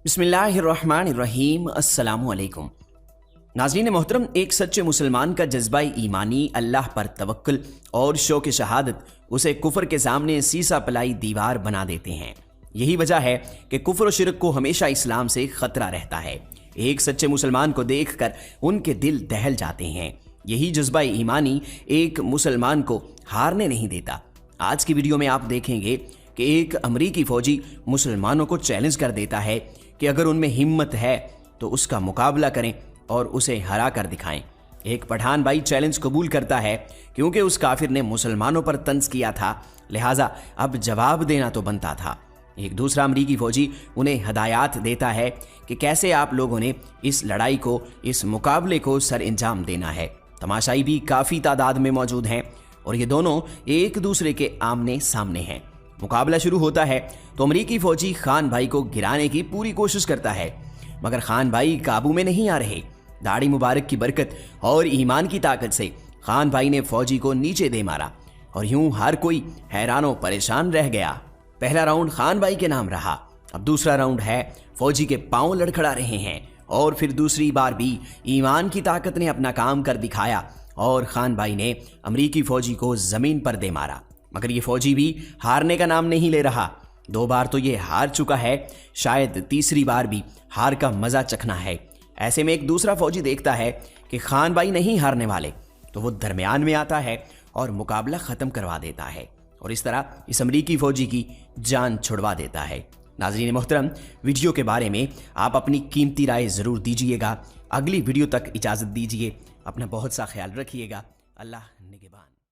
बिस्मिल्लाहिर्रहमानिर्रहीम। अस्सलामु अलैकुम। नाज़रीन मोहतरम, एक सच्चे मुसलमान का जज्बा ईमानी, अल्लाह पर तवक्कुल और शौक़ शहादत उसे कुफ्र के सामने सीसा पलाई दीवार बना देते हैं। यही वजह है कि कुफ्र और शिरक को हमेशा इस्लाम से ख़तरा रहता है। एक सच्चे मुसलमान को देखकर उनके दिल दहल जाते हैं। यही जज्बा ईमानी एक मुसलमान को हारने नहीं देता। आज की वीडियो में आप देखेंगे कि एक अमरीकी फ़ौजी मुसलमानों को चैलेंज कर देता है कि अगर उनमें हिम्मत है तो उसका मुकाबला करें और उसे हरा कर दिखाएं। एक पठान भाई चैलेंज कबूल करता है क्योंकि उस काफिर ने मुसलमानों पर तंज किया था, लिहाजा अब जवाब देना तो बनता था। एक दूसरा अमरीकी फ़ौजी उन्हें हदायत देता है कि कैसे आप लोगों ने इस लड़ाई को, इस मुकाबले को सर अंजाम देना है। तमाशाई भी काफ़ी तादाद में मौजूद हैं और ये दोनों एक दूसरे के आमने सामने हैं। मुकाबला शुरू होता है तो अमरीकी फ़ौजी खान भाई को गिराने की पूरी कोशिश करता है, मगर खान भाई काबू में नहीं आ रहे। दाढ़ी मुबारक की बरकत और ईमान की ताकत से खान भाई ने फ़ौजी को नीचे दे मारा और यूं हर कोई हैरान परेशान रह गया। पहला राउंड खान भाई के नाम रहा। अब दूसरा राउंड है, फ़ौजी के पांव लड़खड़ा रहे हैं और फिर दूसरी बार भी ईमान की ताकत ने अपना काम कर दिखाया और खान भाई ने अमरीकी फ़ौजी को ज़मीन पर दे मारा। मगर ये फ़ौजी भी हारने का नाम नहीं ले रहा। 2 बार तो ये हार चुका है, शायद तीसरी बार भी हार का मज़ा चखना है। ऐसे में एक दूसरा फ़ौजी देखता है कि खान भाई नहीं हारने वाले, तो वो दरमियान में आता है और मुकाबला ख़त्म करवा देता है और इस तरह इस अमरीकी फ़ौजी की जान छुड़वा देता है। नाज़रीन मोहतरम, वीडियो के बारे में आप अपनी कीमती राय ज़रूर दीजिएगा। अगली वीडियो तक इजाज़त दीजिए। अपना बहुत सा ख्याल रखिएगा। अल्लाह निगहबान।